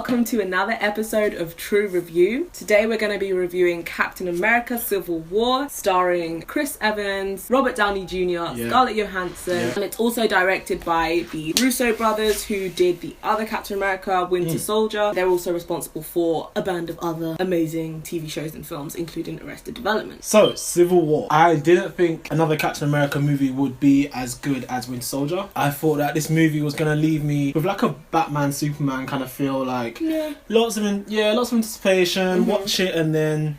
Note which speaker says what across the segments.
Speaker 1: welcome to another episode of Trew Review. Today we're going to be reviewing Captain America Civil War, starring Chris Evans, Robert Downey Jr., Scarlett Johansen, and it's also directed by the Russo brothers who did the other Captain America, Winter Soldier. They're also responsible for a band of other amazing TV shows and films, including Arrested Development.
Speaker 2: So, Civil War. I didn't think another Captain America movie would be as good as Winter Soldier. I thought that this movie was going to leave me with like a Batman, Superman kind of feel, like lots of anticipation, watch it and then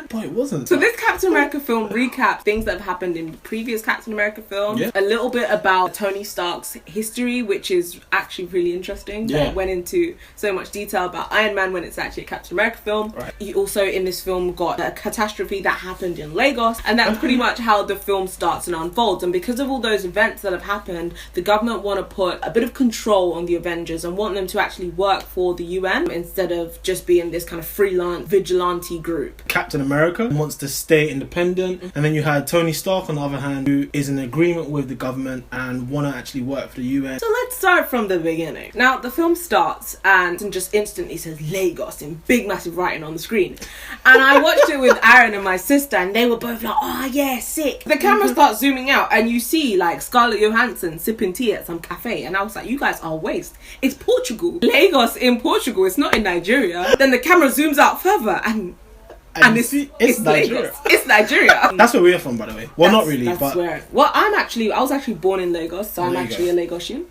Speaker 2: but it wasn't.
Speaker 1: So this Captain America film recaps things that have happened in the previous Captain America film. A little bit about Tony Stark's history, which is actually really interesting. It went into so much detail about Iron Man when it's actually a Captain America film. You also, in this film, got a catastrophe that happened in Lagos, and that's pretty much how the film starts and unfolds. And because of all those events that have happened, the government want to put a bit of control on the Avengers and want them to actually work for the UN instead of just being this kind of freelance vigilante group.
Speaker 2: Captain America wants to stay independent, and then you had Tony Stark on the other hand, who is in agreement with the government and want to actually work for the UN.
Speaker 1: So let's start from the beginning. Now the film starts and just instantly says Lagos in big massive writing on the screen, and I watched it with Aaron and my sister, and they were both like, oh yeah, sick. The camera starts zooming out and you see like Scarlett Johansen sipping tea at some cafe, and I was like, you guys are waste. It's Portugal. Lagos in Portugal, it's not in Nigeria. Then the camera zooms out further and it's Nigeria. Lagos. It's Nigeria.
Speaker 2: That's where we're from, by the way. Well, not really, but...
Speaker 1: Well, I was actually born in Lagos, so I'm actually a Lagosian.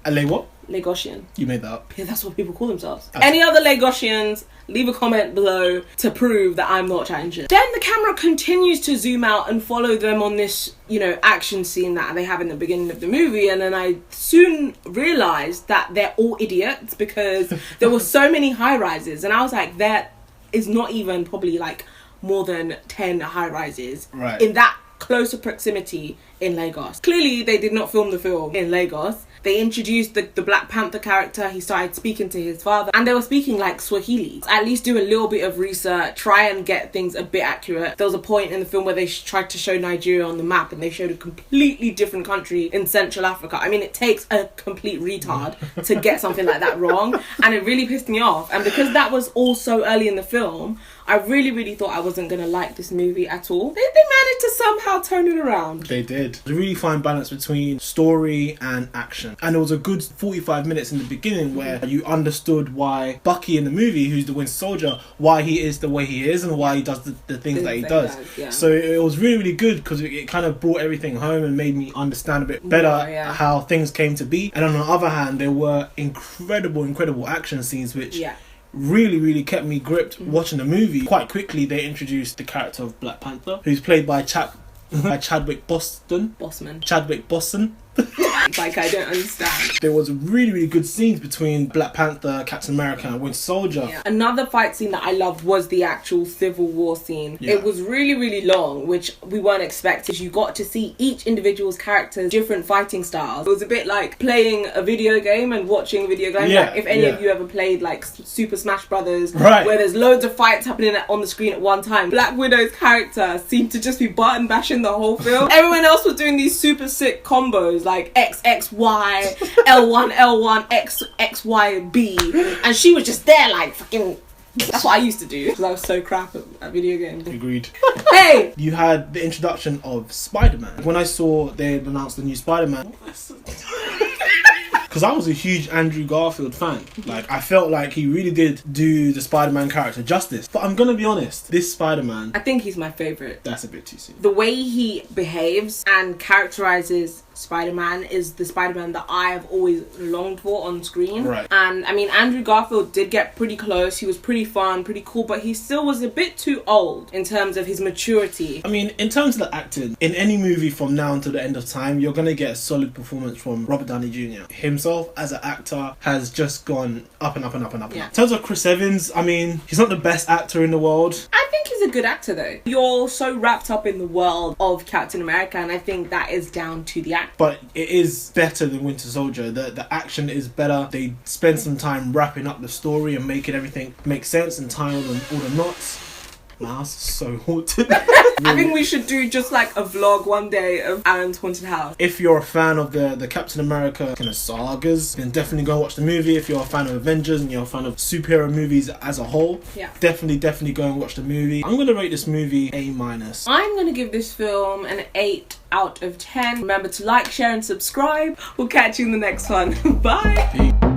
Speaker 2: A what?
Speaker 1: Lagosian.
Speaker 2: You made that up.
Speaker 1: Yeah, that's what people call themselves. Any other Lagosians, leave a comment below to prove that I'm not chatting shit. Then the camera continues to zoom out and follow them on this, action scene that they have in the beginning of the movie, and then I soon realised that they're all idiots because there were so many high-rises, and I was like, that is not even probably like more than 10 high-rises in that closer proximity in Lagos. Clearly they did not film the film in Lagos. They introduced the Black Panther character. He started speaking to his father, and they were speaking like Swahili. At least do a little bit of research, try and get things a bit accurate. There was a point in the film where they tried to show Nigeria on the map, and they showed a completely different country in Central Africa. I mean, it takes a complete retard to get something like that wrong, and it really pissed me off. And because that was all so early in the film, I really thought I wasn't going to like this movie at all. They managed to somehow turn it around.
Speaker 2: They did. A really fine balance between story and action. And there was a good 45 minutes in the beginning where you understood why Bucky in the movie, who's the Winter Soldier, why he is the way he is and why he does the things that he does. So it was really good because it kind of brought everything home and made me understand a bit better how things came to be. And on the other hand, there were incredible action scenes which... really kept me gripped watching the movie. Quite quickly they introduced the character of Black Panther, who's played by Chadwick Boseman.
Speaker 1: Like, I don't understand.
Speaker 2: There was really good scenes between Black Panther, Captain America and Winter Soldier.
Speaker 1: Another fight scene that I loved was the actual Civil War scene. It was really long, which we weren't expecting. You got to see each individual's character's different fighting styles. It was a bit like playing a video game and watching a video game. Like if any of you ever played like Super Smash Brothers, where there's loads of fights happening on the screen at one time. Black Widow's character seemed to just be button bashing the whole film. Everyone else was doing these super sick combos like X, Y, L1, L1, X, X, Y, B. And she was just there like fucking... That's what I used to do because I was so crap at video games.
Speaker 2: Agreed.
Speaker 1: Hey!
Speaker 2: You had the introduction of Spider-Man. When I saw they had announced the new Spider-Man... Because I was a huge Andrew Garfield fan. Like, I felt like he really did do the Spider-Man character justice. But I'm gonna be honest, this Spider-Man...
Speaker 1: I think he's my favourite.
Speaker 2: That's a bit too soon.
Speaker 1: The way he behaves and characterises Spider-Man is the Spider-Man that I have always longed for on screen. And I mean, Andrew Garfield did get pretty close. He was pretty fun, pretty cool, but he still was a bit too old in terms of his maturity.
Speaker 2: I mean, in terms of the acting, in any movie from now until the end of time, you're gonna get a solid performance from Robert Downey Jr. Himself as an actor has just gone up and up. In terms of Chris Evans, I mean, he's not the best actor in the world.
Speaker 1: I think he's a good actor though. You're so wrapped up in the world of Captain America, and I think that is down to the actor.
Speaker 2: But it is better than Winter Soldier. The action is better. They spend some time wrapping up the story and making everything make sense and tying all the knots. My house is so haunted.
Speaker 1: I think we should do just like a vlog one day of Aaron's haunted house.
Speaker 2: If you're a fan of the Captain America kind of sagas, then definitely go watch the movie. If you're a fan of Avengers and you're a fan of superhero movies as a whole, definitely go and watch the movie. I'm gonna rate this movie A-.
Speaker 1: I'm gonna give this film an 8 out of 10. Remember to like, share and subscribe. We'll catch you in the next one. Bye.
Speaker 2: Peace.